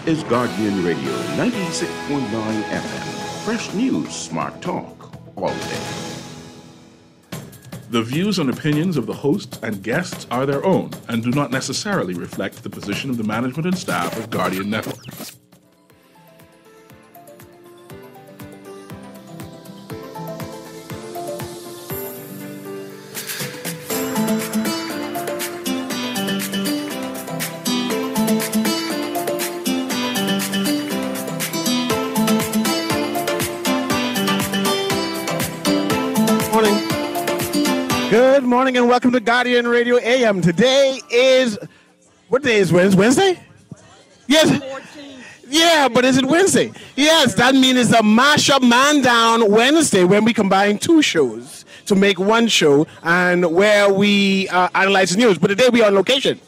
is Guardian Radio 96.9 FM. Fresh news, smart talk, all day. The views and opinions of the hosts and guests are their own and do not necessarily reflect the position of the management and staff of Guardian Network. Good morning and welcome to Guardian Radio AM. Today is, what day is Wednesday? Yes. 14. Yeah, but is it Wednesday? Yes, that means it's a mashup man down Wednesday when we combine two shows to make one show and where we analyze the news. But today we are on location.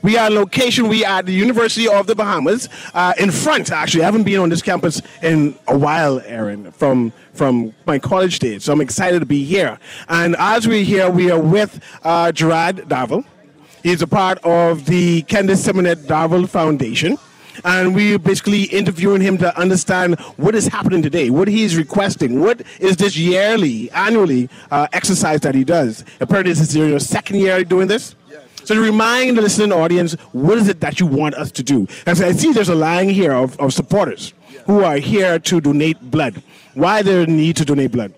We are on location. We are at the University of the Bahamas. In front, actually. I haven't been on this campus in a while, Aaron, from my college days. So I'm excited to be here. And as we're here, we are with Gerard Darville. He's a part of the Candace Simonet Darville Foundation. And we're basically interviewing him to understand what is happening today, what he's requesting, what is this annually exercise that he does. Apparently, this is your second year doing this? So to remind the listening audience, what is it that you want us to do? As I see there's a line here of supporters who are here to donate blood. Why there need to donate blood?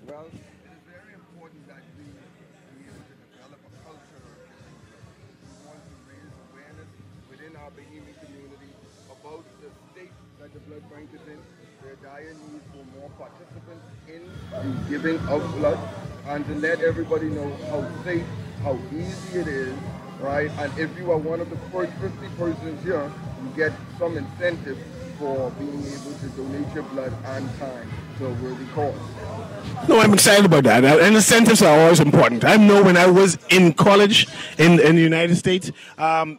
Well, it is very important that we be able to develop a culture. We want to raise awareness within our Bahamian community about the state that the blood bank is in, their dire need for more participants in the giving of blood, and to let everybody know how safe, how easy it is, right? And if you are one of the first 50 persons here, you get some incentive for being able to donate your blood and time to a worthy cause. No, I'm excited about that. And incentives are always important. I know when I was in college in the United States,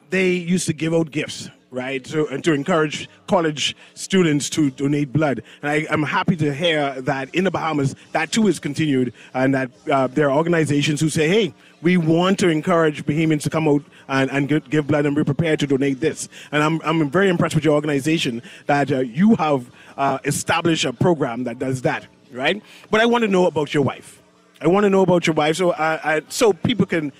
they used to give out gifts, right? And to encourage college students to donate blood. And I'm happy to hear that in the Bahamas, that too is continued, and that there are organizations who say, hey, we want to encourage Bahamians to come out and give blood, and we're prepared to donate this. And I'm very impressed with your organization that you have established a program that does that, right? But I want to know about your wife. So people can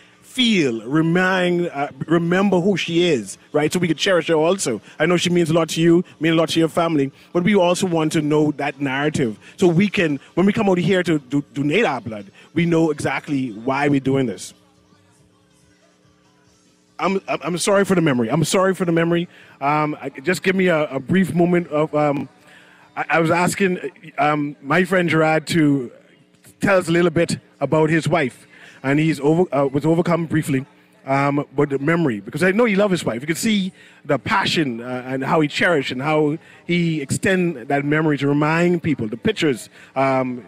remember who she is, right? So we can cherish her also. I know she means a lot to you, means a lot to your family, but we also want to know that narrative. So we can, when we come out here to donate our blood, we know exactly why we're doing this. I'm sorry for the memory. Just give me a brief moment of, I was asking my friend Gerard to tell us a little bit about his wife. And he's was overcome briefly, but the memory, because I know he loved his wife. You could see the passion and how he cherished and how he extend that memory to remind people, the pictures, and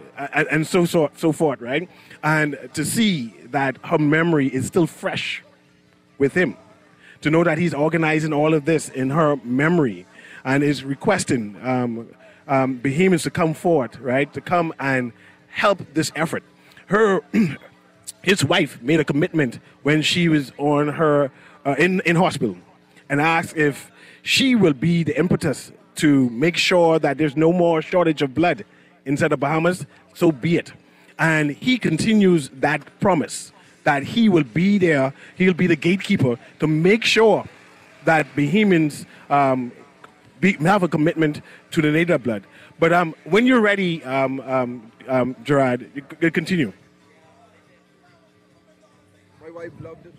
so forth, right? And to see that her memory is still fresh with him, to know that he's organizing all of this in her memory and is requesting Bahamians to come forward, right, to come and help this effort. His wife made a commitment when she was on her in hospital, and asked if she will be the impetus to make sure that there's no more shortage of blood inside the Bahamas. So be it. And he continues that promise that he will be there. He'll be the gatekeeper to make sure that Bahamians have a commitment to donate their blood. But when you're ready, Gerard, you continue. My wife loved it.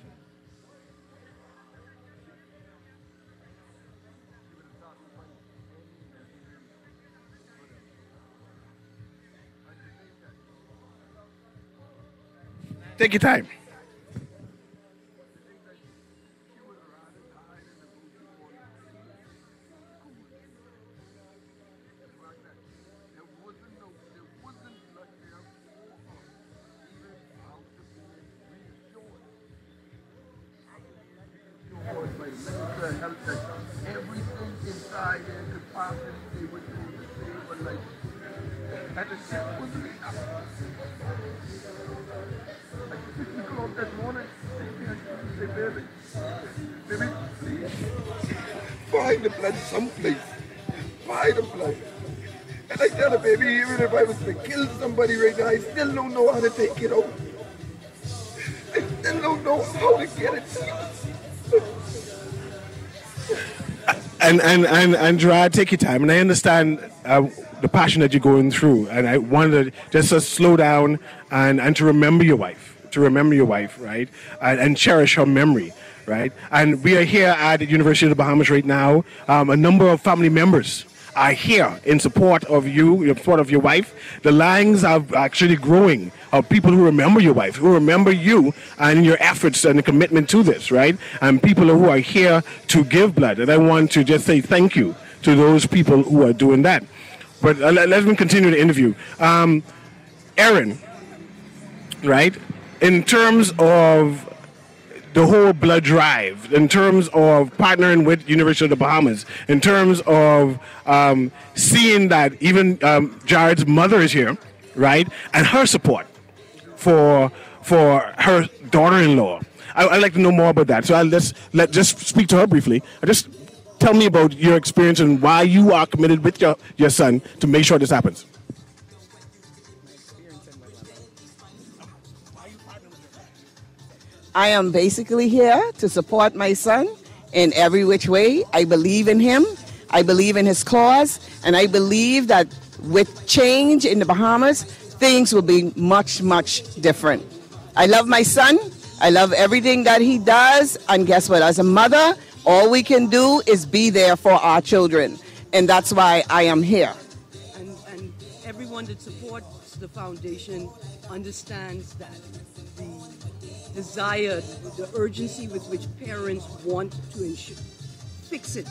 Take your time. Everything inside there could possibly be what you need to save a life. And the shit was enough. I picked people up that morning, say, baby, please. For find the blood someplace. Buy the blood. And I tell her, baby, even if I was to kill somebody right now, I still don't know how to take it out. I still don't know how to get it to you. And Gerard, take your time. And I understand the passion that you're going through. And I wanted just to slow down and to remember your wife. Right? And cherish her memory, right? And we are here at the University of the Bahamas right now. A number of family members are here in support of you, in support of your wife. The lines are actually growing of people who remember your wife, who remember you and your efforts and the commitment to this, right? And people who are here to give blood. And I want to just say thank you to those people who are doing that. But let me continue the interview. Aaron, right? In terms of the whole blood drive, in terms of partnering with University of the Bahamas, in terms of seeing that even Jared's mother is here, right, and her support for her daughter-in-law. I'd like to know more about that. So just speak to her briefly. Just tell me about your experience and why you are committed with your son to make sure this happens. I am basically here to support my son in every which way. I believe in him. I believe in his cause. And I believe that with change in the Bahamas, things will be much, much different. I love my son. I love everything that he does. And guess what? As a mother, all we can do is be there for our children. And that's why I am here. And everyone that supports the foundation understands that the desire, the urgency with which parents want to fix it,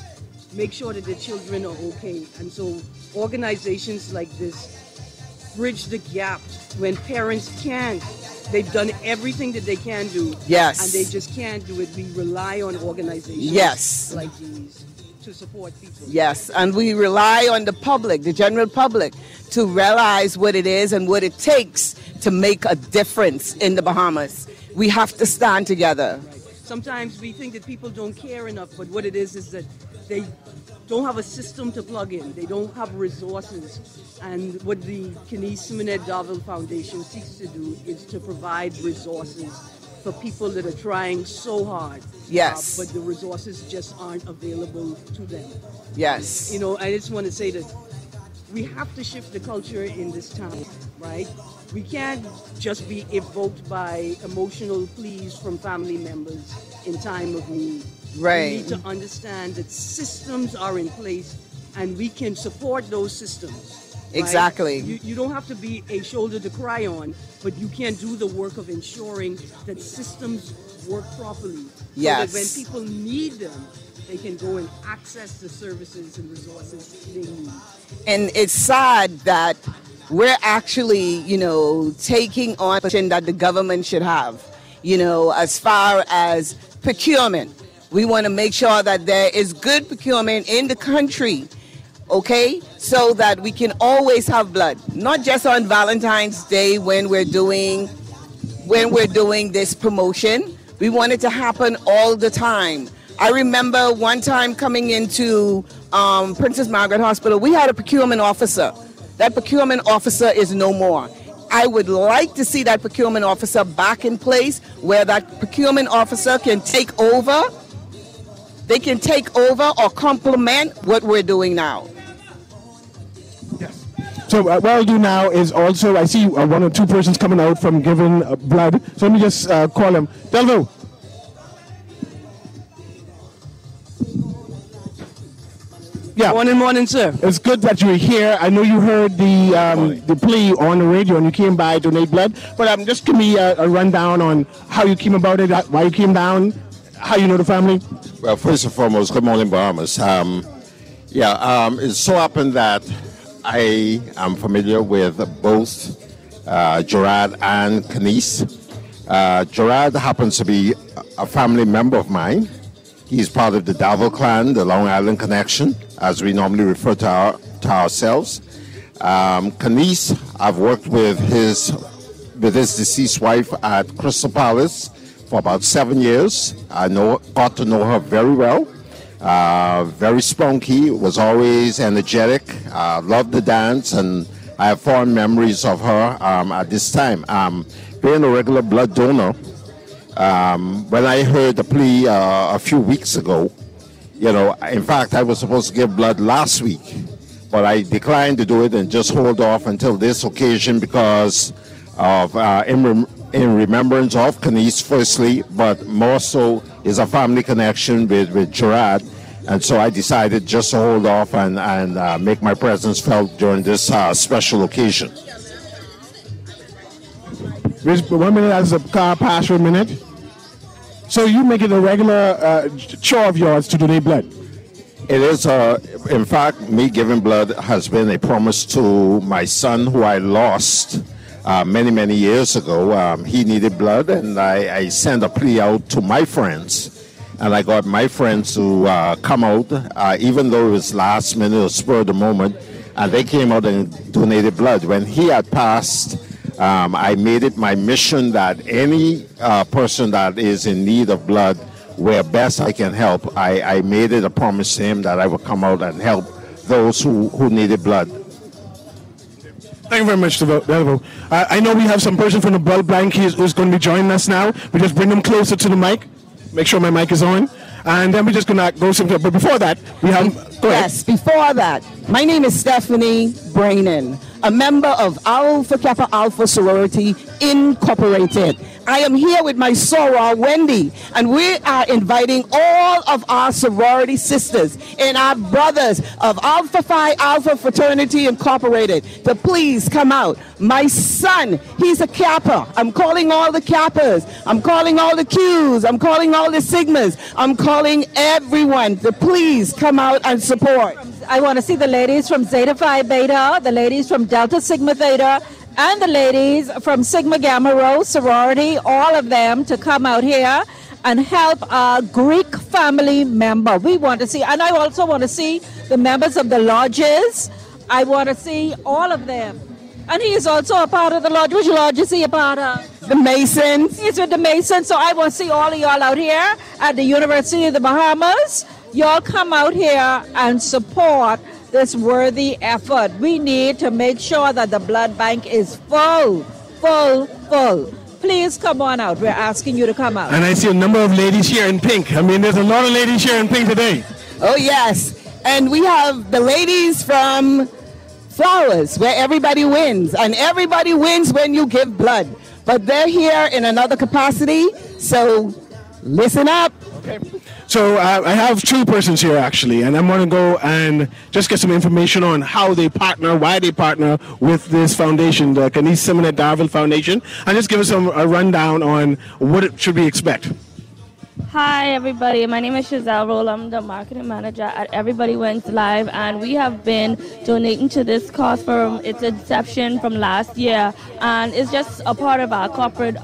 make sure that their children are okay. And so organizations like this bridge the gap when parents can't. They've done everything that they can do. Yes. And they just can't do it. We rely on organizations yes. like these to support people. Yes, and we rely on the public, the general public, to realize what it is and what it takes to make a difference in the Bahamas. We have to stand together. Right. Sometimes we think that people don't care enough, but what it is that they don't have a system to plug in. They don't have resources. And what the Kenice Simonette Darville Foundation seeks to do is to provide resources for people that are trying so hard. Yes. But the resources just aren't available to them. Yes. You know, I just want to say that we have to shift the culture in this town, right? We can't just be evoked by emotional pleas from family members in time of need. Right. We need to understand that systems are in place and we can support those systems. Right? Exactly. You don't have to be a shoulder to cry on, but you can do the work of ensuring that systems work properly. Yes. So that when people need them, they can go and access the services and resources they need. And it's sad that we're actually, taking on a position that the government should have, as far as procurement. We want to make sure that there is good procurement in the country, okay, so that we can always have blood, not just on Valentine's Day when we're doing this promotion. We want it to happen all the time. I remember one time coming into Princess Margaret Hospital, we had a procurement officer. That procurement officer is no more. I would like to see that procurement officer back in place where that procurement officer can take over. They can take over or complement what we're doing now. Yes. So what I'll do now is also, I see one or two persons coming out from giving blood. So let me just call them. Delvo. Yeah. Morning, sir. It's good that you're here. I know you heard the plea on the radio and you came by to donate blood. But just give me a rundown on how you came about it, why you came down, how you know the family. Well, first and foremost, good morning, Bahamas. It so happened that I am familiar with both Gerard and Kenice. Gerard happens to be a family member of mine. He's part of the Darville clan, the Long Island Connection, as we normally refer to ourselves. Kenice, I've worked with his deceased wife at Crystal Palace for about 7 years. I got to know her very well. Very spunky, was always energetic, loved the dance, and I have fond memories of her at this time. Being a regular blood donor, when I heard the plea a few weeks ago, in fact, I was supposed to give blood last week, but I declined to do it and just hold off until this occasion because of in remembrance of Kanice, firstly, but more so is a family connection with Gerard. And so I decided just to hold off and make my presence felt during this special occasion. 1 minute as the car pass for a minute. So you make it a regular chore of yours to donate blood? It is, in fact, me giving blood has been a promise to my son who I lost many, many years ago. He needed blood, and I sent a plea out to my friends. And I got my friends to come out, even though it was last minute or spur of the moment, and they came out and donated blood. When he had passed, I made it my mission that any person that is in need of blood, where best I can help, I made it a promise to him that I would come out and help those who needed blood. Thank you very much, Delvo. I know we have some person from the blood bank who's going to be joining us now. We just bring them closer to the mic. Make sure my mic is on. And then we're just going to go something. But before that, we have... Yes, before that, my name is Stephanie Brainan, a member of Alpha Kappa Alpha Sorority Incorporated. I am here with my soror, Wendy, and we are inviting all of our sorority sisters and our brothers of Alpha Phi Alpha Fraternity Incorporated to please come out. My son, he's a Kappa. I'm calling all the Kappas. I'm calling all the Qs. I'm calling all the Sigmas. I'm calling everyone to please come out and support. I want to see the ladies from Zeta Phi Beta, the ladies from Delta Sigma Theta, and the ladies from Sigma Gamma Rho sorority, all of them to come out here and help our Greek family member. We want to see, and I also want to see the members of the lodges. I want to see all of them. And he is also a part of the lodge. Which lodge is he a part of? The Masons. He's with the Masons, so I want to see all of y'all out here at the University of the Bahamas. Y'all come out here and support this worthy effort. We need to make sure that the blood bank is full. Please come on out. We're asking you to come out. And I see a number of ladies here in pink. I mean, there's a lot of ladies here in pink today. Oh, yes. And we have the ladies from Flowers, where everybody wins. And everybody wins when you give blood. But they're here in another capacity, so listen up. Okay. So I have two persons here, actually, and I'm going to go and just get some information on how they partner, why they partner with this foundation, the Kanice Simonette Darville Foundation, and just give us a rundown on what should we expect. Hi, everybody. My name is Chazelle Roll. I'm the marketing manager at Everybody Wins Live, and we have been donating to this cause from its inception from last year, and it's just a part of our corporate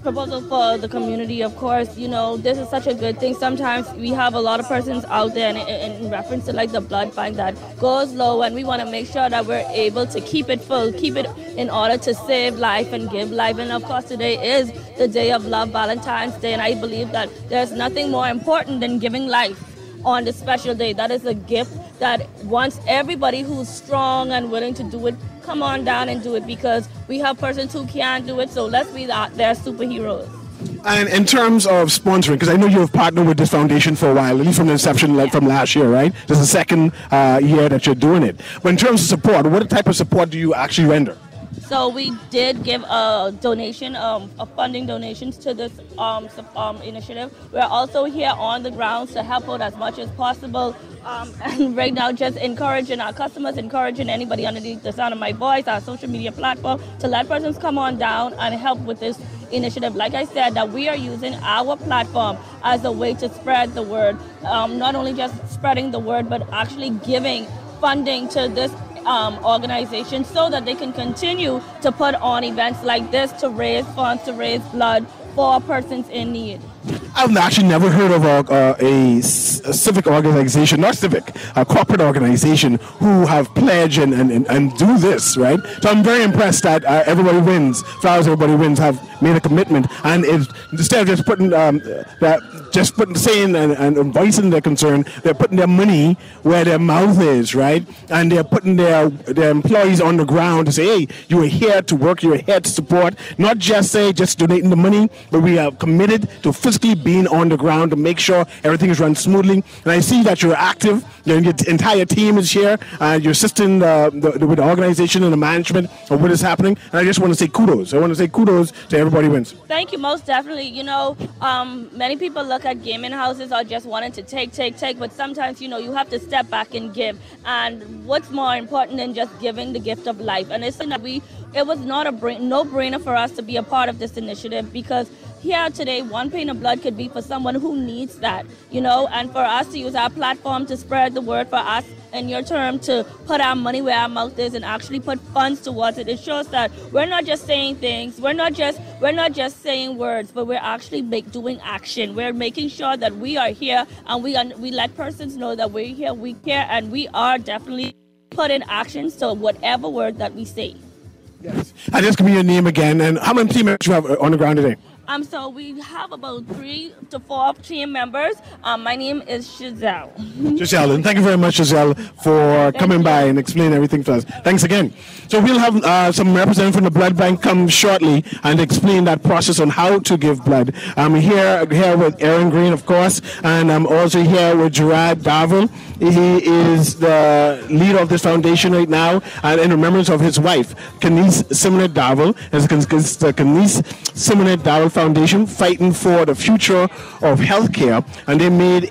proposal for the community. Of course, you know, this is such a good thing. Sometimes we have a lot of persons out there in reference to like the blood bank that goes low, and we want to make sure that we're able to keep it full, keep it in order to save life and give life. And of course, today is the day of love, Valentine's Day, and I believe that there's nothing more important than giving life on this special day. That is a gift that wants everybody who's strong and willing to do it, come on down and do it, because we have persons who can't do it, so let's be their superheroes. And in terms of sponsoring, because I know you have partnered with this foundation for a while, at least from the inception, like from last year, right? This is the second year that you're doing it. But in terms of support, what type of support do you actually render? So we did give a donation, a funding donations to this initiative. We're also here on the grounds to help out as much as possible. And right now, just encouraging our customers, encouraging anybody underneath the sound of my voice, our social media platform, to let persons come on down and help with this initiative. Like I said, that we are using our platform as a way to spread the word, not only just spreading the word, but actually giving funding to this organization so that they can continue to put on events like this to raise funds, to raise blood for persons in need. I've actually never heard of a civic organization, not civic, a corporate organization who have pledged and do this, right? So I'm very impressed that Everybody Wins, Flowers Everybody Wins have made a commitment, and instead of just putting saying and voicing their concern, they're putting their money where their mouth is, right? And they're putting their employees on the ground to say, hey, you are here to work, you're here to support, not just donating the money, but we are committed to physically being on the ground to make sure everything is run smoothly. And I see that you're active, your entire team is here, you're assisting with the organization and the management of what is happening. And I just want to say kudos. I want to say kudos to Everybody Wins. Thank you, most definitely. You know, many people look at gaming houses or just wanting to take, but sometimes, you know, you have to step back and give. And what's more important than just giving the gift of life? And it's something that it was not no-brainer for us to be a part of this initiative, because here today, one pain of blood could be for someone who needs that, you know, and for us to use our platform to spread the word, for us, in your term, to put our money where our mouth is and actually put funds towards it. It shows that we're not just saying things, we're not just saying words, but we're actually doing action. We're making sure that we are here, and we let persons know that we're here, we care, and we are definitely putting actions to whatever word that we say. Yes. And just give me your name again, and how many team members do you have on the ground today? So we have about 3 to 4 team members. My name is Giselle. Giselle, and thank you very much, Giselle, for coming by and explaining everything to us. Thanks again. So we'll have some representative from the blood bank come shortly and explain that process on how to give blood. I'm here with Aaron Green, of course, and I'm also here with Gerard Darville. He is the leader of this foundation right now, and in remembrance of his wife, Kenise Simonet Darville. It's the Kenise Simonet Darville Foundation, fighting for the future of healthcare, and they made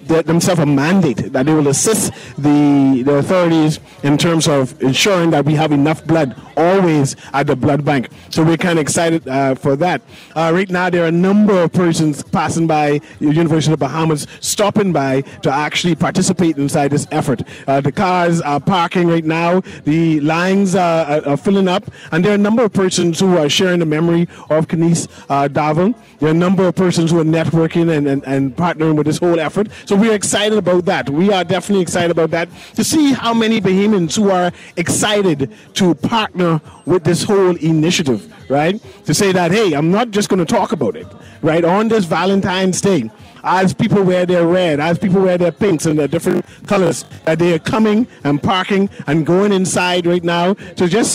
themselves a mandate that they will assist the authorities in terms of ensuring that we have enough blood always at the blood bank. So we're kind of excited for that. Right now, there are a number of persons passing by the University of the Bahamas, stopping by to actually participate inside this effort. The cars are parking right now, the lines are filling up, and there are a number of persons who are sharing the memory of Kenise Darville. There are a number of persons who are networking and partnering with this whole effort. So we're excited about that. We are definitely excited about that, to see how many Bahamians who are excited to partner with this whole initiative, right? To say that, hey, I'm not just going to talk about it, right? On this Valentine's Day, as people wear their red, as people wear their pinks and their different colors, that they are coming and parking and going inside right now to just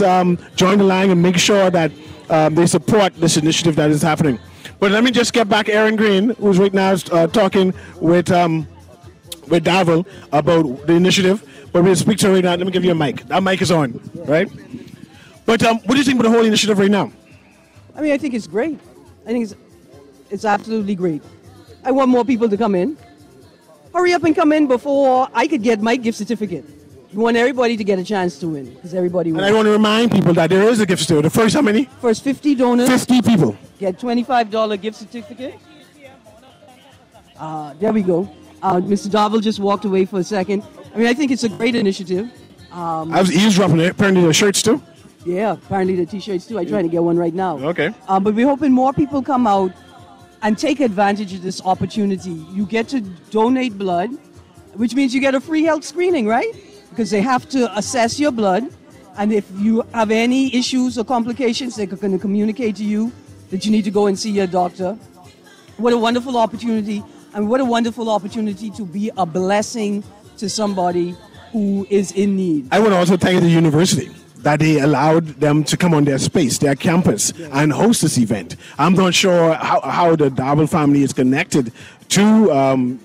join the line and make sure that they support this initiative that is happening. But let me just get back Aaron Green, who's right now talking with Darville about the initiative. But we'll speak to her right now. Let me give you a mic. That mic is on, right? But what do you think about the whole initiative right now? I mean, I think it's great. I think it's absolutely great. I want more people to come in. Hurry up and come in before I could get my gift certificate. We want everybody to get a chance to win, because everybody wins. And I want to remind people that there is a gift certificate. The first how many? First 50 donors. 50 people. Get $25 gift certificate. There we go. Mr. Darville just walked away for a second. I mean, I think it's a great initiative. I was eavesdropping there. Apparently the shirts too? Yeah, apparently the T-shirts too. I'm trying to get one right now. Okay. But we're hoping more people come out and take advantage of this opportunity. You get to donate blood, which means you get a free health screening, right? Because they have to assess your blood, and if you have any issues or complications, they're going to communicate to you that you need to go and see your doctor. What a wonderful opportunity, and what a wonderful opportunity to be a blessing to somebody who is in need. I want to also thank the university that they allowed them to come on their space, their campus, and host this event. I'm not sure how the Darville family is connected to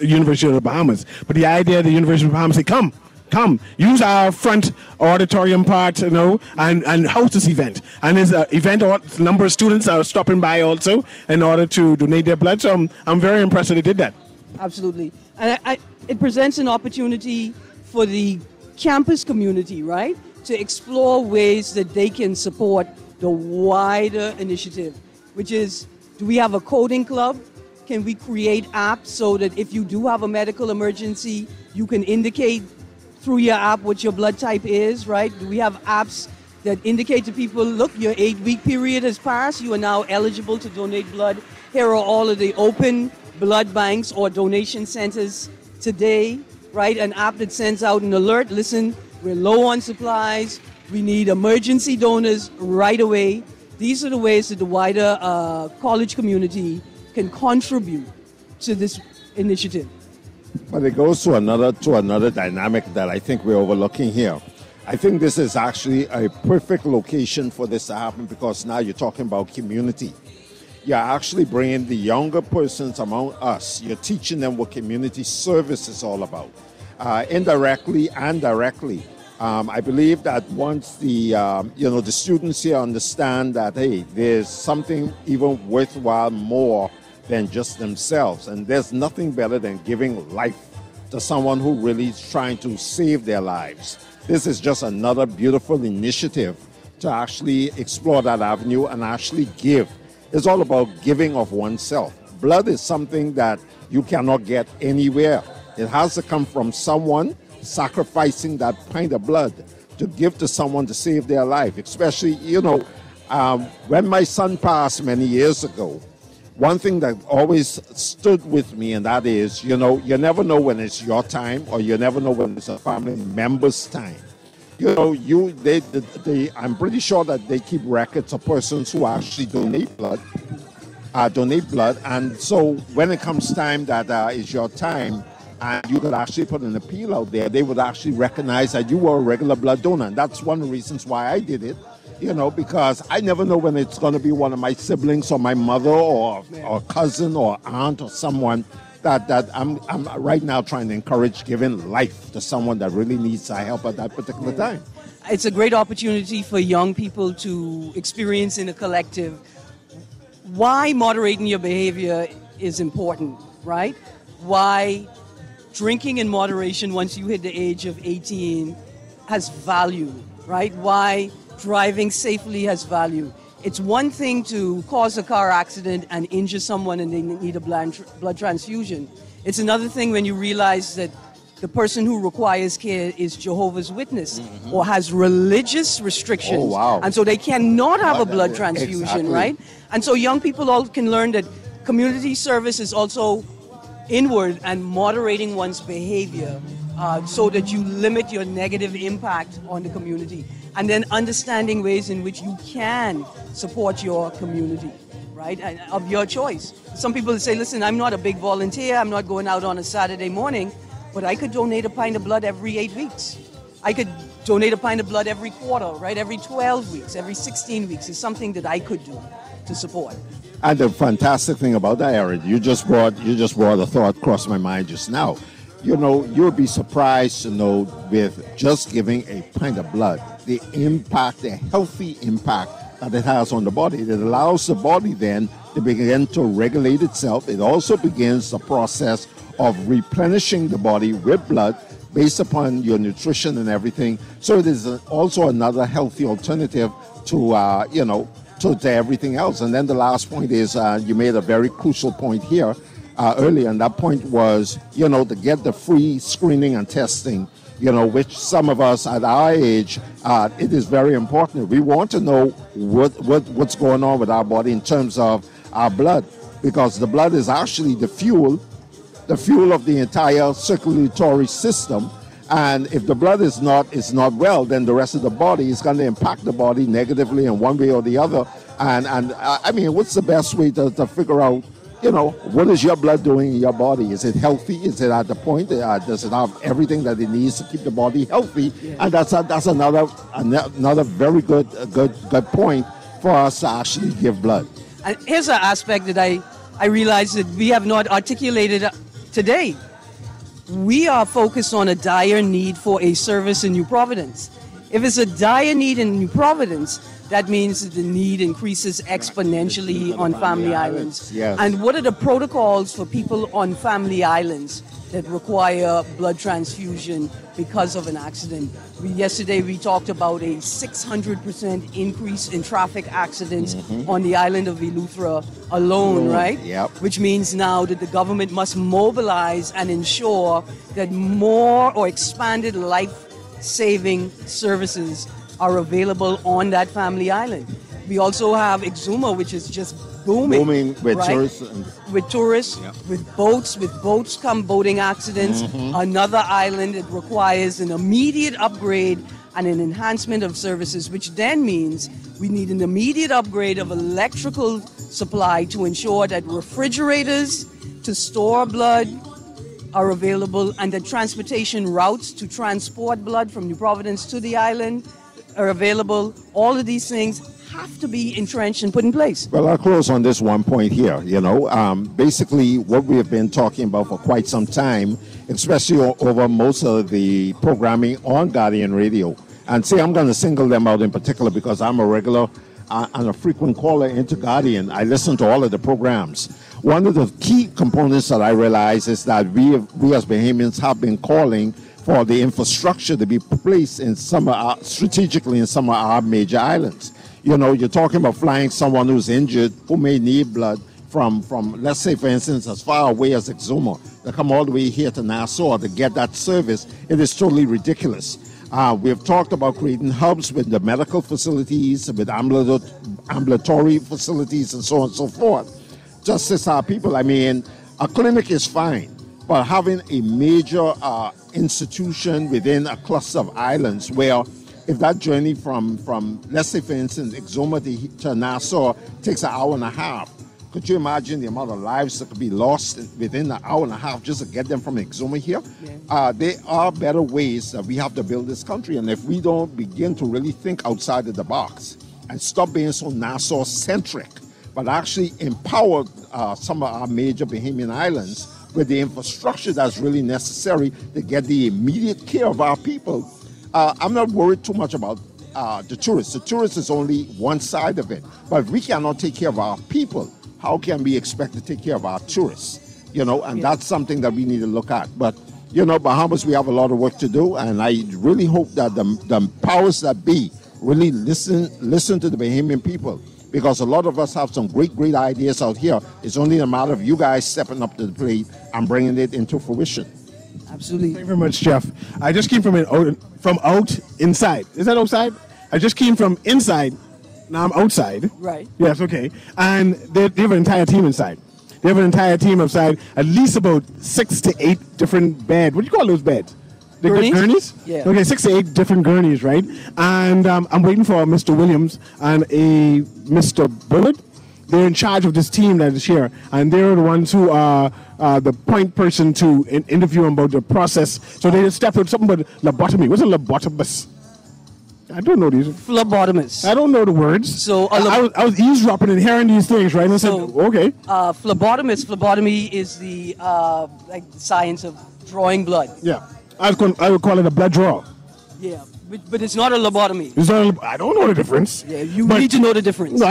University of the Bahamas, but the idea the University of the Bahamas say, come, use our front auditorium part, you know, and host this event. And there's an event, a number of students are stopping by also in order to donate their blood. So I'm very impressed that they did that. Absolutely. And it presents an opportunity for the campus community, right, to explore ways that they can support the wider initiative, which is, do we have a coding club? Can we create apps so that if you do have a medical emergency, you can indicate through your app what your blood type is, right? Do we have apps that indicate to people, look, your 8-week period has passed, you are now eligible to donate blood. Here are all of the open blood banks or donation centers today, right? An app that sends out an alert, listen, we're low on supplies, we need emergency donors right away. these are the ways that the wider college community can contribute to this initiative. But it goes to another dynamic that I think we're overlooking here. I think this is actually a perfect location for this to happen, because now you're talking about community. You're actually bringing the younger persons among us. You're teaching them what community service is all about, indirectly and directly. I believe that once the students here understand that, hey, there's something even worthwhile more than just themselves, and there's nothing better than giving life to someone who really is trying to save their lives. This is just another beautiful initiative to actually explore that avenue and actually give. It's all about giving of oneself. Blood is something that you cannot get anywhere. It has to come from someone sacrificing that pint of blood to give to someone to save their life. Especially, when my son passed many years ago, one thing that always stood with me, and that is, you never know when it's your time, or you never know when it's a family member's time. I'm pretty sure that they keep records of persons who actually donate blood. And so when it comes time that is your time, and you could actually put an appeal out there, they would actually recognize that you were a regular blood donor. And that's one of the reasons why I did it. Because I never know when it's going to be one of my siblings or my mother or cousin or aunt or someone that I'm right now trying to encourage giving life to someone that really needs our help at that particular time. It's a great opportunity for young people to experience in a collective why moderating your behavior is important, right? Why drinking in moderation once you hit the age of 18 has value, right? Why driving safely has value. It's one thing to cause a car accident and injure someone and they need a blood transfusion. It's another thing when you realize that the person who requires care is Jehovah's Witness or has religious restrictions. Oh, wow. And so they cannot have a blood transfusion, exactly. right? And so young people all can learn that community service is also inward and moderating one's behavior so that you limit your negative impact on the community. And then understanding ways in which you can support your community, right, and of your choice. Some people say, listen, I'm not a big volunteer, I'm not going out on a Saturday morning, but I could donate a pint of blood every 8 weeks. I could donate a pint of blood every quarter, right, every 12 weeks, every 16 weeks is something that I could do to support. And the fantastic thing about that, Aaron, you just brought a thought across my mind just now. You'll be surprised to know with just giving a pint of blood, the impact, the healthy impact that it has on the body. It allows the body then to begin to regulate itself. It also begins the process of replenishing the body with blood based upon your nutrition and everything. So it is also another healthy alternative to everything else. And then the last point is you made a very crucial point here earlier, and that point was, to get the free screening and testing, which some of us at our age, it is very important. We want to know what's going on with our body in terms of our blood, because the blood is actually the fuel of the entire circulatory system. And if the blood is not well, then the rest of the body is going to impact the body negatively in one way or the other. And I mean, what's the best way to figure out, what is your blood doing in your body? Is it healthy? Is it at the point? Does it have everything that it needs to keep the body healthy? Yeah. And that's another very good point for us to actually give blood. And here's an aspect that I realize that we have not articulated today. We are focused on a dire need for a service in New Providence. If it's a dire need in New Providence, that means that the need increases exponentially on Family Islands. Yes. And what are the protocols for people on Family Islands that require blood transfusion because of an accident? Yesterday we talked about a 600% increase in traffic accidents on the island of Eleuthera alone, right? Yep. Which means now that the government must mobilize and ensure that more or expanded life-saving services are available on that Family Island. We also have Exuma, which is just booming with right? tourists. With tourists, Yep. with boats come boating accidents. Another island that requires an immediate upgrade and an enhancement of services, which then means we need an immediate upgrade of electrical supply to ensure that refrigerators to store blood are available and that transportation routes to transport blood from New Providence to the island are available. All of these things have to be entrenched and put in place. Well, I'll close on this one point here. Basically what we have been talking about for quite some time, especially over most of the programming on Guardian Radio. And see, I'm going to single them out in particular because I'm a regular and a frequent caller into Guardian. I listen to all of the programs. One of the key components that I realize is that we as Bahamians have been calling for the infrastructure to be placed in strategically in some of our major islands. You're talking about flying someone who's injured, who may need blood from let's say, for instance, as far away as Exuma, to come all the way here to Nassau to get that service. It is totally ridiculous. We've talked about creating hubs with the medical facilities, with ambulatory facilities, and so on and so forth. Just as our people, a clinic is fine, but having a major institution within a cluster of islands where if that journey from let's say, for instance, Exuma to Nassau takes an hour and a half, could you imagine the amount of lives that could be lost within an hour and a half just to get them from Exuma here? Yeah. There are better ways that we have to build this country, and if we don't begin to really think outside of the box and stop being so Nassau-centric, but actually empower some of our major Bahamian islands with the infrastructure that's really necessary to get the immediate care of our people. I'm not worried too much about the tourists. The tourists is only one side of it. But if we cannot take care of our people, how can we expect to take care of our tourists? And that's something that we need to look at. But, Bahamas, we have a lot of work to do, and I really hope that the powers that be really listen to the Bahamian people, because a lot of us have some great ideas out here. It's only a matter of you guys stepping up to the plate and bringing it into fruition. Absolutely. Thank you very much, Jeff. I just came from out inside. Is that outside? I just came from inside. Now I'm outside. Right. Yes, okay. And they have an entire team inside. They have an entire team outside, at least about 6 to 8 different beds. What do you call those beds? Gurneys? Yeah. Okay, 6 to 8 different gurneys, right? And I'm waiting for Mr. Williams and a Mr. Bullard. They're in charge of this team that is here, and they're the ones who are the point person to interview them about the process. So they just step with something about lobotomy. What's a lobotomist? I don't know these. Phlebotomist. I don't know the words. So I was eavesdropping and hearing these things, right? And I said, okay. Phlebotomy is the science of drawing blood. Yeah, I would call it a blood draw. Yeah, but it's not a lobotomy. I don't know the difference. Yeah, you need to know the difference. No,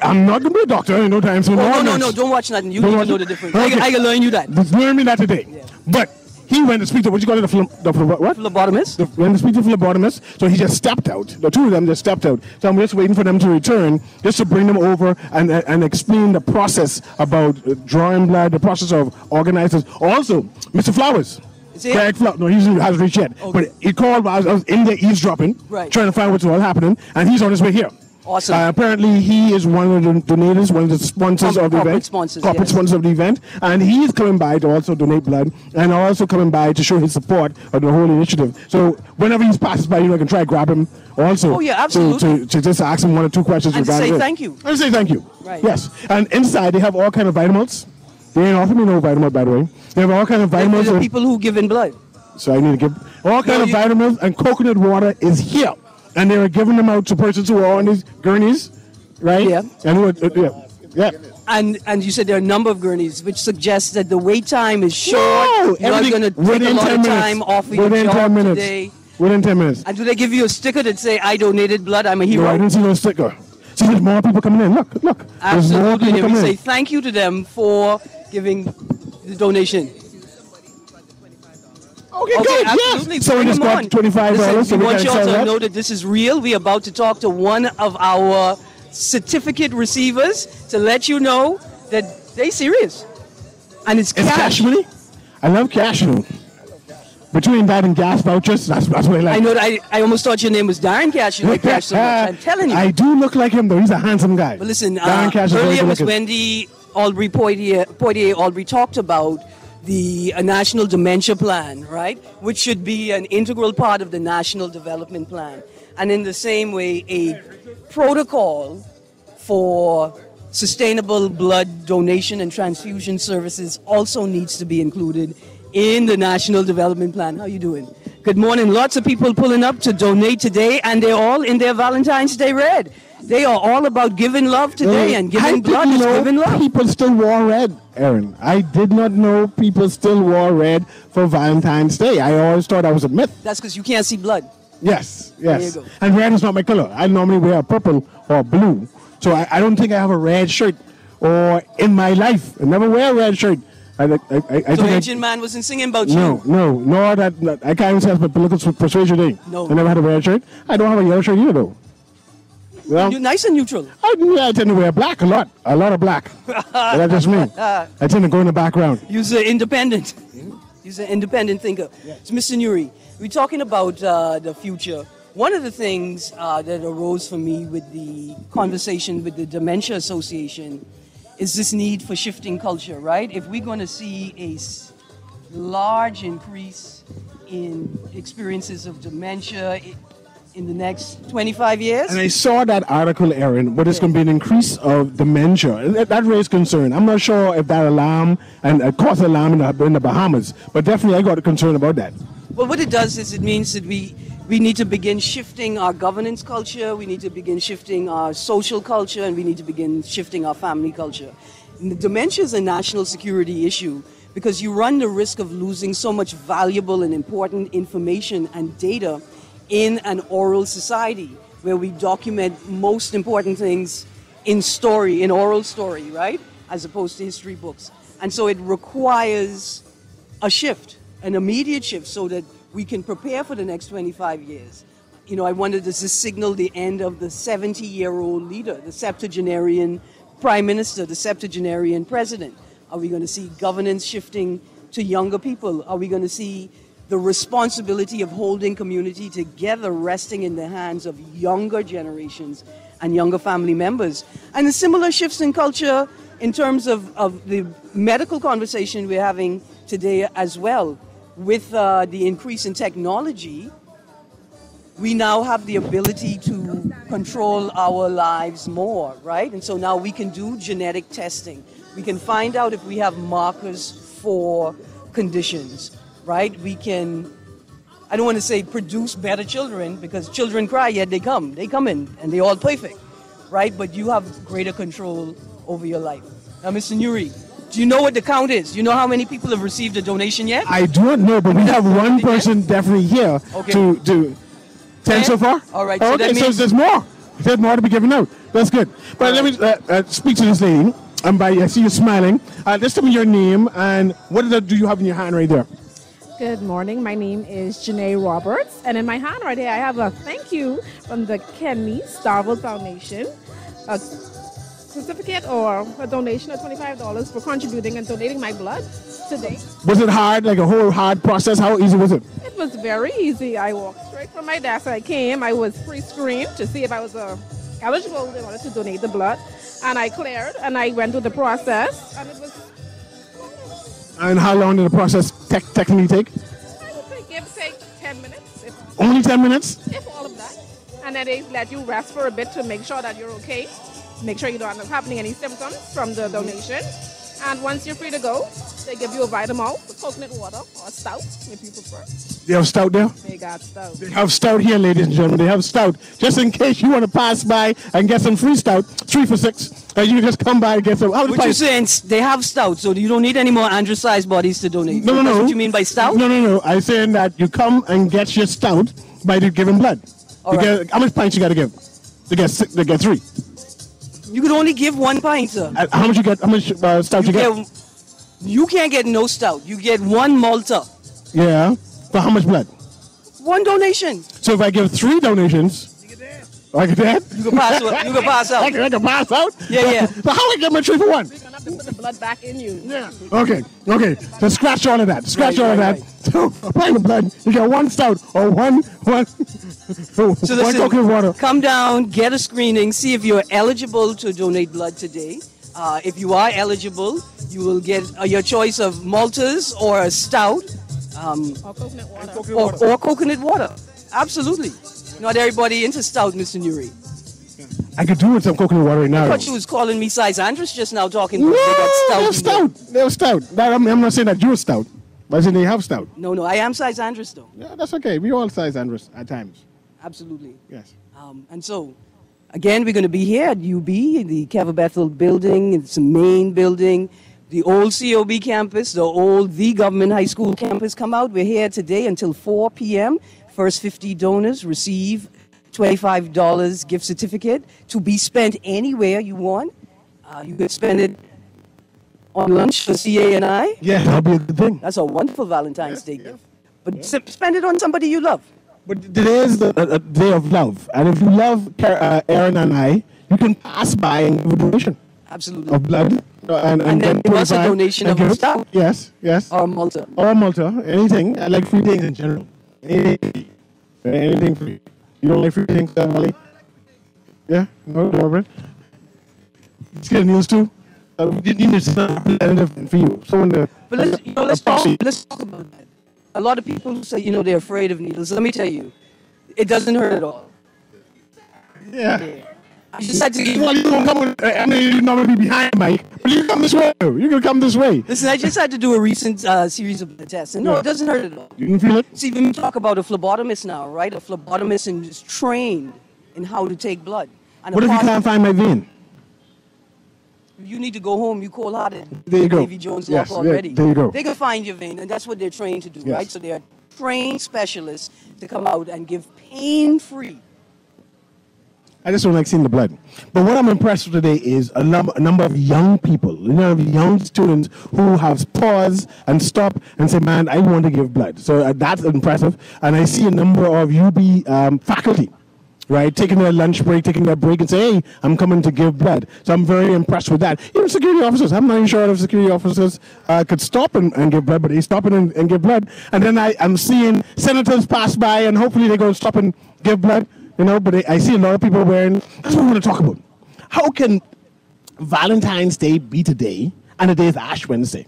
I'm not going to be a doctor in no time soon. No, don't watch nothing. You need to know the difference. Okay. I can learn you that. Learn me that today. Yeah. But he went to speak to, what you call it, what? Phlebotomist. Went to speak to the phlebotomist, so he just stepped out. The two of them just stepped out. So I'm just waiting for them to return, just to bring them over and explain the process about drawing blood, the process of organizers. Also, Mr. Flowers. Craig Flowers. No, he hasn't reached yet. Okay. But he called while I was in there eavesdropping, trying to find what's all happening, and he's on his way here. Awesome. Apparently, he is one of the donators, one of the sponsors of the event. Corporate sponsors of the event. And he is coming by to also donate blood, and also coming by to show his support of the whole initiative. So whenever he passes by, I can try to grab him also. Oh, yeah, absolutely. To just ask him 1 or 2 questions. And to say thank you. And say thank you. Right. Yes. And inside, they have all kind of vitamins. They ain't offering me no vitamin, by the way. They have all kind of vitamins. For the people who give in blood. So I need to give all kind of vitamins, and coconut water is here. And they were giving them out to persons who are on these gurneys. Right? Yeah. Yeah. And you said there are a number of gurneys, which suggests that the wait time is short. You're not going to take a lot of time off of your job today. Within 10 minutes. And do they give you a sticker that say, I donated blood, I'm a hero? No, I didn't see no sticker. See, there's more people coming in. Look. Absolutely. And we say thank you to them for giving the donation. Okay, good. Absolutely. Yes. So we just got $25. Listen, we want you all to know that this is real. We're about to talk to one of our certificate receivers to let you know that they're serious. And it's cash money? I love cash money. Between that and gas vouchers, that's what I like. I know that I almost thought your name was Darren Cash. You like cash so much. I'm telling you. I do look like him, though. He's a handsome guy. But listen, earlier Miss Wendy Poitier Aubrey talked about the National Dementia Plan, right, which should be an integral part of the National Development Plan. And in the same way, a protocol for sustainable blood donation and transfusion services also needs to be included in the National Development Plan. How you doing? Good morning. Lots of people pulling up to donate today, and they're all in their Valentine's Day red. They are all about giving love today, and giving blood is giving love. People still wore red, Aaron. I did not know people still wore red for Valentine's Day. I always thought that was a myth. That's because you can't see blood. Yes. There you go. And red is not my color. I normally wear purple or blue. So I don't think I have a red shirt or in my life. I never wear a red shirt. I So ancient man wasn't singing about you? No, that I can't even say it's my political persuasion thing. No. I never had a red shirt. I don't have a yellow shirt either, though. Well, You're nice and neutral. I tend to wear black a lot of black. That's just me. I tend to go in the background. You're independent. You're an independent thinker. So, Mr. Newry, we're talking about the future. One of the things that arose for me with the conversation with the Dementia Association is this need for shifting culture, right? If we're going to see a large increase in experiences of dementia in the next 25 years. And I saw that article, Aaron, where there's going to be an increase of dementia. That raised concern. I'm not sure if that alarm and caused alarm in the Bahamas, but definitely I got a concern about that. Well, what it does is it means that we need to begin shifting our governance culture, we need to begin shifting our social culture, and we need to begin shifting our family culture. And dementia is a national security issue because you run the risk of losing so much valuable and important information and data in an oral society where we document most important things in oral story, right? As opposed to history books. And so it requires a shift, an immediate shift, so that we can prepare for the next 25 years. You know, I wonder, does this signal the end of the 70-year-old leader, the septuagenarian prime minister, the septuagenarian president? Are we going to see governance shifting to younger people? Are we going to see the responsibility of holding community together resting in the hands of younger generations and younger family members? And the similar shifts in culture in terms of the medical conversation we're having today as well. With the increase in technology, we now have the ability to control our lives more, right? And so now we can do genetic testing. We can find out if we have markers for conditions, right? We can, I don't want to say produce better children, because children cry, yet they come in, and they're all perfect, right? But you have greater control over your life. Now, Mr. Newry, do you know what the count is? Do you know how many people have received a donation yet? I do not know, but we have one person definitely here to do 10 so far? All right. So okay, so there's more. There's more to be given out. That's good. But let me speak to this lady. I see you smiling. Just tell me your name and what do you have in your hand right there? Good morning. My name is Janae Roberts. And in my hand right here, I have a thank you from the Kenny Starville Foundation. A certificate or a donation of $25 for contributing and donating my blood today. Was it hard, like a whole hard process? How easy was it? It was very easy. I walked straight from my desk. I came. I was pre-screened to see if I was eligible in order to donate the blood. And I cleared, and I went through the process, and it was... And how long did the process technically take? I would say give, take 10 minutes. Only 10 minutes? If all of that. And then they let you rest for a bit to make sure that you're okay. Make sure you don't have happening any symptoms from the donation. And once you're free to go, they give you a vitamin with coconut water or stout, if you prefer. They have stout there? They got stout. They have stout here, ladies and gentlemen. They have stout. Just in case you want to pass by and get some free stout, 3 for $6. And you can just come by and get some. What you're saying, they have stout, so you don't need any more androcyzed bodies to donate. No. That's what you mean by stout? No. I'm saying that you come and get your stout by giving blood. Right. How much pints you got to give? They get 3. You could only give 1 pint, sir. How much you get? How much stout you get? You can't get no stout. You get 1 Malta. Yeah. For how much blood? 1 donation. So if I give 3 donations, I get that? You can pass out. You can pass out. I can pass out? Yeah. So how I get my 3 for 1? We're going to have to put the blood back in you. Yeah. Okay. So scratch all of that. Right. So a pint of blood, you get 1 stout or one so listen, coconut water. Come down, get a screening, see if you're eligible to donate blood today. If you are eligible, you will get your choice of malters or a stout. Or coconut water. Or coconut water. Absolutely. Not everybody into stout, Mr. Newry. I could do with some coconut water right now. I thought you was calling me size Andres just now talking about They're stout. They're stout. I'm not saying that you're stout, but I saying they have stout. No, I am size Andres though. Yeah, that's okay. We all size Andres at times. Absolutely. Yes. And so, again, we're going to be here at UB, the Kevin Bethel building. It's the main building. The old COB campus, the government high school campus come out. We're here today until 4 p.m. First 50 donors receive $25 gift certificate to be spent anywhere you want. You could spend it on lunch for CA and I. Yeah, that'll be a good thing. That's a wonderful Valentine's Day gift. But spend it on somebody you love. But today is the day of love. And if you love Aaron and I, you can pass by and give a donation. Absolutely. Of blood. And then give us a donation of a stout. Yes. Or malta. Anything. I like free things in general. Anything free. You don't like free things, Molly? Yeah? No, Robert? Let's get news too. You need a representative for you. Someone to... But let's talk about that. A lot of people say, they're afraid of needles. Let me tell you, it doesn't hurt at all. Yeah. I just had to give you don't come with, you're not going to be behind Mike, but you can come this way. You can come this way. Listen, I just had to do a recent series of tests, and it doesn't hurt at all. You can feel it? See, when we talk about a phlebotomist now, right? A phlebotomist is trained in how to take blood. And what if you can't find my vein? You need to go home. You cold-hearted. There you go. Davy Jones lock already. There you go. They can find your vein, and that's what they're trained to do, right? So they're trained specialists to come out and give pain-free. I just don't like seeing the blood. But what I'm impressed with today is a number of young people, young students who have paused and stopped and say, man, I want to give blood. So that's impressive. And I see a number of UB faculty, right, taking their lunch break, taking their break and say, hey, I'm coming to give blood. So I'm very impressed with that. Even security officers, I'm not even sure if security officers could stop and give blood, but they stop and give blood. And then I'm seeing senators pass by and hopefully they go stop and give blood. But I see a lot of people wearing... That's what we want to talk about. How can Valentine's Day be today and today is Ash Wednesday?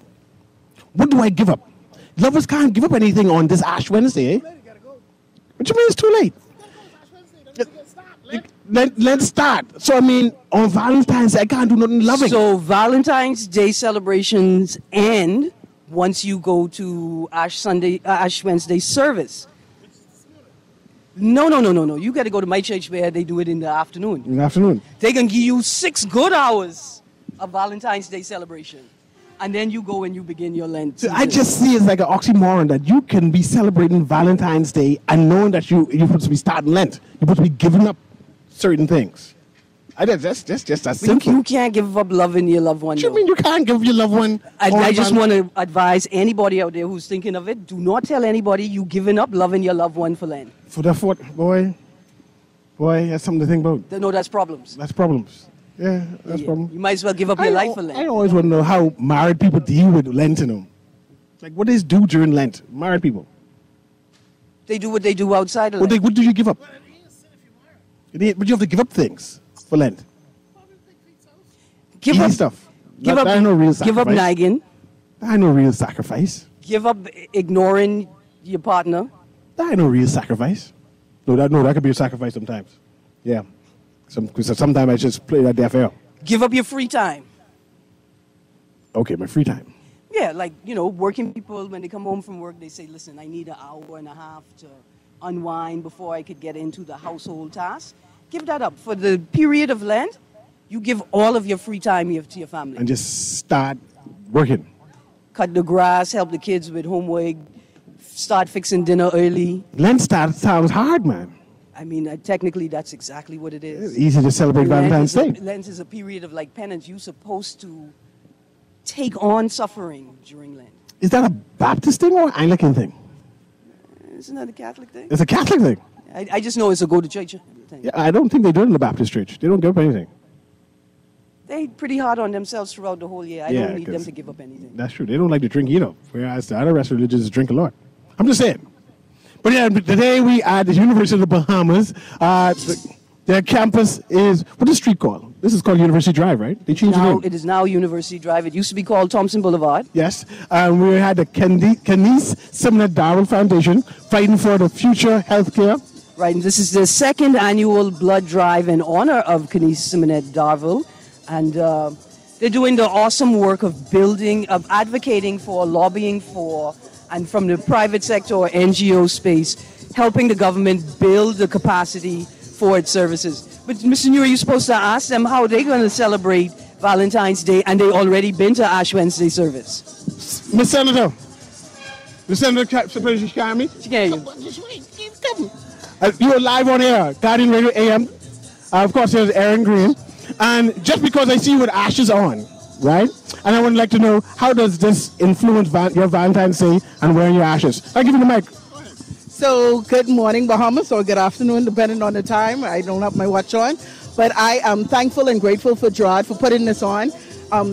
What do I give up? Lovers can't give up anything on this Ash Wednesday, eh? What you mean it's too late? Let's start. So, on Valentine's Day, I can't do nothing loving. So, Valentine's Day celebrations end once you go to Ash Wednesday service. No. You got to go to my church where they do it in the afternoon. In the afternoon. They can give you 6 good hours of Valentine's Day celebration. And then you go and you begin your Lent. So I just see it's like an oxymoron that you can be celebrating Valentine's Day and knowing that you're supposed to be starting Lent. You're supposed to be giving up certain things. That's just that simple. You can't give up loving your loved one. What do you mean you can't give your loved one? I just want to advise anybody out there who's thinking of it, do not tell anybody you giving up loving your loved one for Lent. For the foot, boy, that's something to think about. No, that's problems. That's problems. Yeah, that's problems. You might as well give up your life for Lent. I always want to know how married people deal with Lent, Like, what is do during Lent? Married people. They do what they do outside of Lent. What do you give up? But you have to give up things for Lent. Give up stuff. Give up nagging. That ain't no real sacrifice. Give up ignoring your partner. That ain't no real sacrifice. No, that could be a sacrifice sometimes. Yeah. Sometimes I just play that there fair. Give up your free time. Okay, my free time. Yeah, like, working people, when they come home from work, they say, listen, I need an hour and a half to unwind before I could get into the household tasks. Give that up. For the period of Lent, you give all of your free time to your family. And just start working. Cut the grass, help the kids with homework, start fixing dinner early. Lent sounds hard, man. Technically, that's exactly what it is. It's easy to celebrate Valentine's Day. Lent is a period of penance. You're supposed to take on suffering during Lent. Is that a Baptist thing or Anglican thing? Isn't that a Catholic thing? It's a Catholic thing. I just know it's a go to church thing. Yeah, I don't think they do it in the Baptist church. They don't give up anything. They're pretty hard on themselves throughout the whole year. I don't need them to give up anything. That's true. They don't like to drink either. Whereas the other rest of religions drink a lot. I'm just saying. But yeah, today we at the University of the Bahamas. Their campus is, what is the street called? This is called University Drive, right? They changed the Now name. it is now University Drive. It used to be called Thompson Boulevard. Yes. We had the Kenise Simnet Darwin Foundation fighting for the future healthcare. Right, and this is the second annual blood drive in honor of Kenise Simonet Darville. And they're doing the awesome work of building, of advocating for, lobbying for, and from the private sector or NGO space, helping the government build the capacity for its services. But Mr. Newry, you're supposed to ask them how they're going to celebrate Valentine's Day, and they already been to Ash Wednesday service. Miss Senator. Miss Senator, suppose you can me? She can hear you. Come. You're live on air, Guardian Radio AM. Of course, there's Aaron Green. And just because I see you with ashes on, right? And I would like to know, how does this influence your Valentine's Day and wearing your ashes? I'll give you the mic. So, good morning, Bahamas, or good afternoon, depending on the time. I don't have my watch on. But I am thankful and grateful for Gerard for putting this on.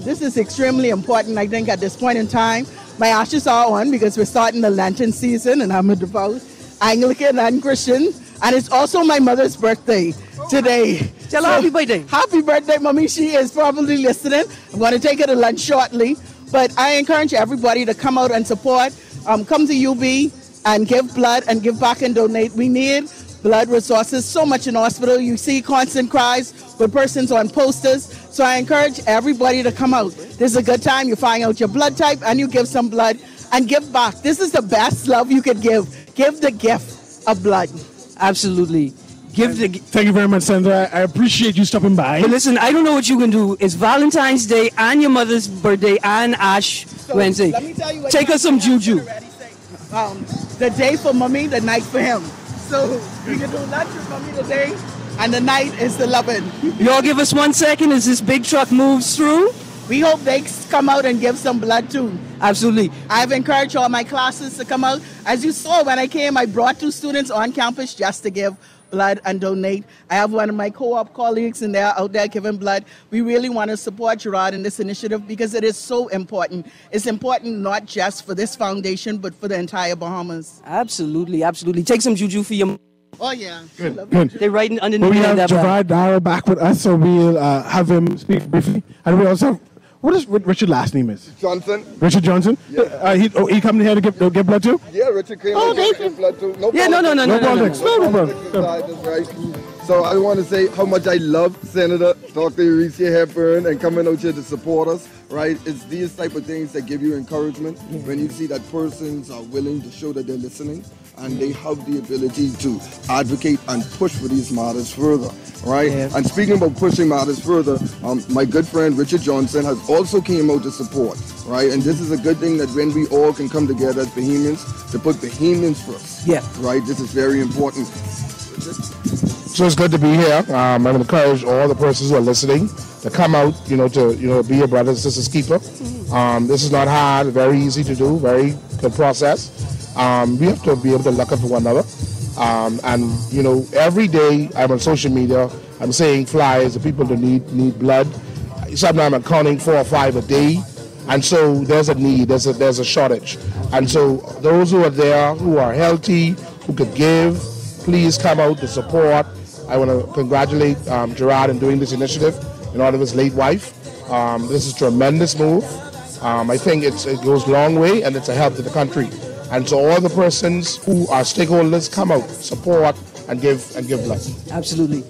This is extremely important, I think, at this point in time. My ashes are on because we're starting the Lenten season, and I'm a devout Anglican and Christian. And it's also my mother's birthday today. Tell her happy birthday. Happy birthday, Mommy. She is probably listening. I'm going to take her to lunch shortly. But I encourage everybody to come out and support. Come to UB and give blood and give back and donate. We need blood resources so much in hospital. You see constant cries with persons on posters. So I encourage everybody to come out. This is a good time. You find out your blood type and you give some blood and give back. This is the best love you could give. Give the gift of blood. Absolutely. Thank you very much, Sandra. I appreciate you stopping by. But listen, I don't know what you can do. It's Valentine's Day and your mother's birthday and Ash Wednesday. Let me tell you what Take us some juju. The day for Mommy, the night for him. So you can do lunch with Mommy today, and the night is the loving. Y'all give us 1 second as this big truck moves through. We hope they come out and give some blood too. Absolutely. I've encouraged all my classes to come out. As you saw when I came, I brought 2 students on campus just to give blood and donate. I have one of my co-op colleagues and they're out there giving blood. We really want to support Gerard in this initiative because it is so important. It's important not just for this foundation, but for the entire Bahamas. Absolutely, absolutely. Take some juju for your... Oh, yeah. Good. They're writing underneath. We have Gerard Darrow back with us, so we'll have him speak briefly. And we also have, what Richard's last name is? Johnson. Richard Johnson? Yeah. He coming here to give blood too? Yeah, Richard came here to give blood too. No politics. Right. So I want to say how much I love Senator Dr. Eurecia Hepburn and coming out here to support us, right? It's these type of things that give you encouragement when you see that persons are willing to show that they're listening and they have the ability to advocate and push for these matters further, right? Yeah. And speaking about pushing matters further, my good friend Richard Johnson has also came out to support, right? And this is a good thing that when we all can come together as Bahamians to put Bahamians first, right? This is very important. So it's good to be here. I'm going to encourage all the persons who are listening to come out, to be your brothers and sisters keeper. This is not hard, very easy to do, very good process. We have to be able to look out for one another. Every day I'm on social media, I'm saying flyers to people that need blood. Sometimes I'm counting 4 or 5 a day. And so there's a need, there's a shortage. And so those who are there, who are healthy, who could give, please come out to support. I want to congratulate Gerard in doing this initiative in honor of his late wife. This is a tremendous move. I think it goes a long way and it's a help to the country. And so all the persons who are stakeholders come out, support and give blood. Absolutely.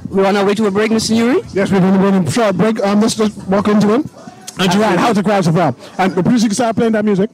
We're on our way to a break, Mr. Newry? Yes, we're going to go to a short break. Let's just walk into it. And Gerard, how's the crowd so far? And the producer can start playing that music.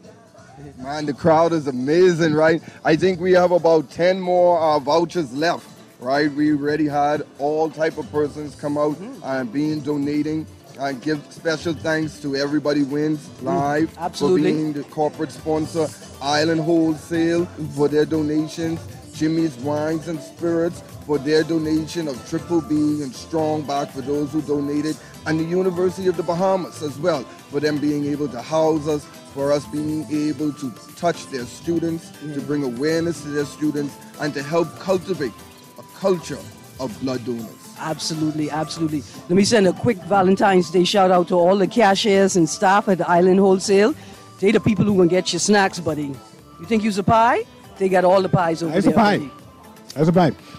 Man, the crowd is amazing, right? I think we have about 10 more vouchers left, right? We already had all type of persons come out and donating. And give special thanks to Everybody Wins Live for being the corporate sponsor, Island Wholesale for their donations, Jimmy's Wines and Spirits for their donation of Triple B and Strong Back for those who donated, and the University of the Bahamas as well for them being able to house us, for us being able to touch their students, to bring awareness to their students, and to help cultivate a culture of blood donors. Absolutely, absolutely. Let me send a quick Valentine's Day shout out to all the cashiers and staff at the Island Wholesale. They the people who gonna get your snacks, buddy. You think you's a pie? They got all the pies over there. That's a pie.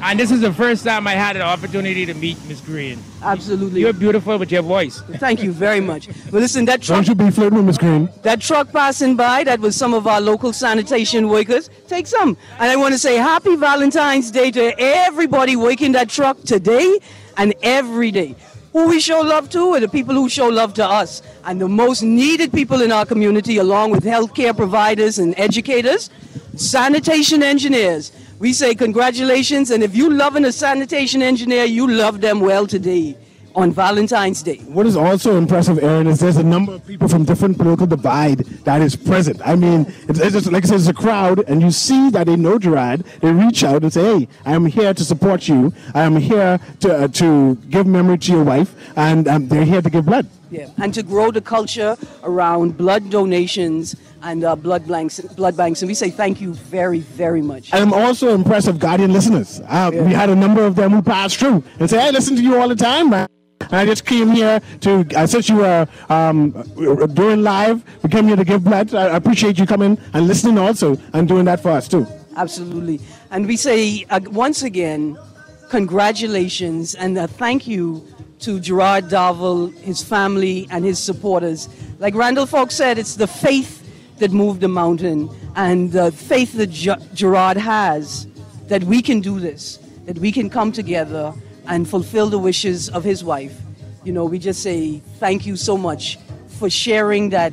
And this is the first time I had an opportunity to meet Miss Green. Absolutely. You're beautiful with your voice. Thank you very much. Well, listen, that truck... Don't you be flirting with Miss Green. That truck passing by, that was some of our local sanitation workers. Take some. And I want to say happy Valentine's Day to everybody working that truck today and every day. Who we show love to are the people who show love to us. And the most needed people in our community, along with healthcare providers and educators, sanitation engineers. We say congratulations, and if you loving a sanitation engineer, you love them well today on Valentine's Day. What is also impressive, Aaron, is there's a number of people from different political divide that is present. I mean, it's just, like I said, it's a crowd, and you see that they know Gerard. They reach out and say, hey, I'm here to support you. I'm here to give memory to your wife, and they're here to give blood. Yeah, and to grow the culture around blood donations and blood banks. And we say thank you very, very much. And I'm also impressed with Guardian listeners. We had a number of them who passed through and say, I listen to you all the time, man. And I just came here to, since you were doing live, we came here to give blood. I appreciate you coming and listening also and doing that for us too. Absolutely. And we say, once again, congratulations and thank you to Gerard Darville, his family, and his supporters. Like Randall Falk said, it's the faith that moved the mountain and the faith that Gerard has that we can do this, that we can come together and fulfill the wishes of his wife. You know, we just say thank you so much for sharing that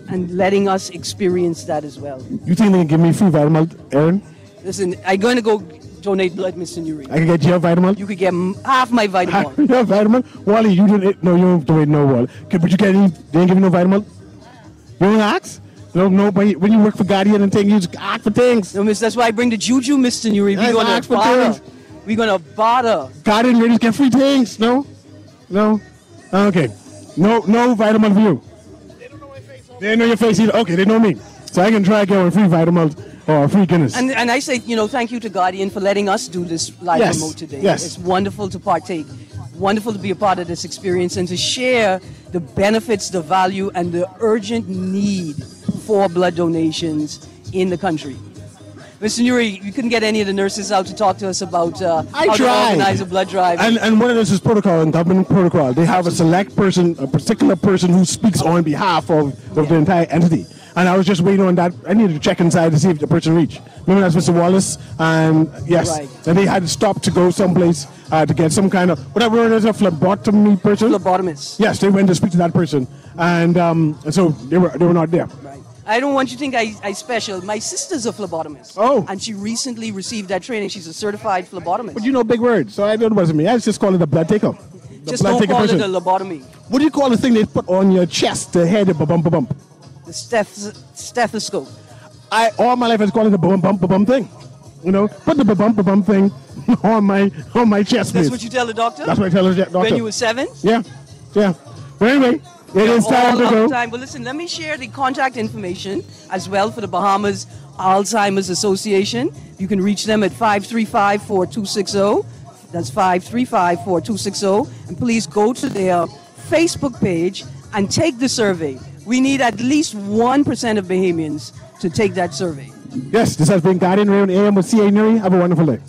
and letting us experience that as well. You think they can give me free vitamin, Aaron? Listen, I'm going to go donate blood, Mr. Newry. I can get your vitamin? You could get half my vitamin. Your vitamin? Wally, you don't. No, you don't donate no Wally. Okay, but you get any? They ain't give you no vitamin. You don't ask? No. But when you work for Guardian and things, you just ask for things. No, miss. That's why I bring the juju, Mr. Newry. We're gonna ask for barter. things. We're gonna barter. Guardian ladies get free things. No. Okay. No vitamin for you. They don't know your face either. Okay, they know me, so I can try getting free vitamins. Or free Guinness. And I say, thank you to Guardian for letting us do this live remote today. Yes. It's wonderful to partake, wonderful to be a part of this experience and to share the benefits, the value, and the urgent need for blood donations in the country. Mr. Newry, you couldn't get any of the nurses out to talk to us about how to organize a blood drive. And one of this is protocol and government protocol. They have a select person, a particular person who speaks on behalf of the entire entity. And I was just waiting on that. I needed to check inside to see if the person reached. Remember, that's Mr. Wallace? And yes. Right. And they had to stop to go someplace to get some kind of, whatever it is, a phlebotomy person? Phlebotomist. Yes, they went to speak to that person. And so they were not there. Right. I don't want you to think I special. My sister's a phlebotomist. Oh. And she recently received that training. She's a certified phlebotomist. But you know big words, so I know it wasn't me. I just call it a blood taker. Just don't call it a lobotomy. What do you call the thing they put on your chest, the head, the bump? The stethoscope. All my life I was calling the bump thing. Put the bump thing on my chest. That's what you tell the doctor? That's what I tell the doctor. When you were 7? Yeah. But anyway, it is time to go. But listen, let me share the contact information as well for the Bahamas Alzheimer's Association. You can reach them at 535-4260. That's 535-4260. And please go to their Facebook page and take the survey. We need at least 1% of Bahamians to take that survey. Yes, this has been Guardian Radio AM with C.A. Newry. Have a wonderful day.